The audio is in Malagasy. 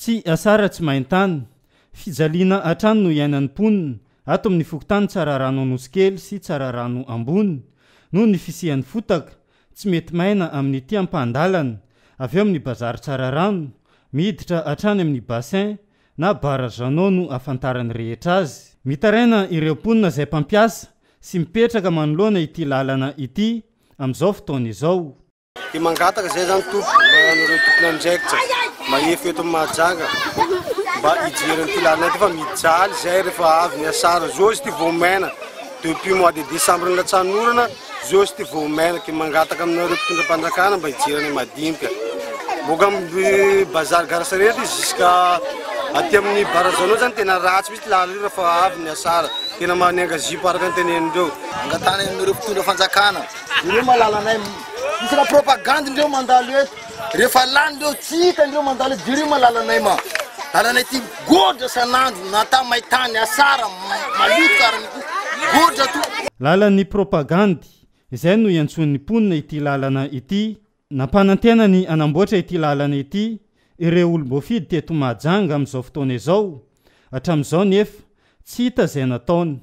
tsy asara tsy maintany fijaliana atrano no iainan'ny mponina ato amin'ny fokotany tsara rano anosikely sy tsara rano ambony noho ny fisian'ny fotaka tsy mety maina amin'ny ity ampandalana avy eo amin'ny bazary tsara rano miditra atrany amin'ny bassin na barazanao no afantarany rehetra azy mitaraina ireo mponina izay mpampiasa sy mipetraka manoloana ity lalana ity amin'izao fotoana izao dia mangataka zay zany tomponareo tompony andraikitra mahefy eto mahajanga mba hijeryn'ity lalana ity fa mijaly zay rehefa avy ny asara zao izy ty voamaina depuis mois de décembre ny latsanorana zao izy ty voamaina ke mangataka aminareo mpitondra mpanjakana mba hijerany madinika boka amin'ny bazary garasarety izy jusqu'à aty amin'ny barazanao zany tena ratsy misy lalana io rehefa avy ny asara tena manianga zipo araka ny tenenindreo angatany aminareo mpitondra fanjakana ireo malalanay misy la propagande ndreo mandalo eto rehefa lany ndreo tsy hita ndreo mandalo eto direo malalanay ma lalanay ty godra sanandro nata maitany asara maloto karany godra to lalan'ny propagandy izay no iantson'ny mponina ity lalana ity nampanantena ny anamboatra ity lalana ity ireo olom-boafidy teto mahajanga amin'izao fotoana izao hatramin'izao nefa tsy hita izay nataony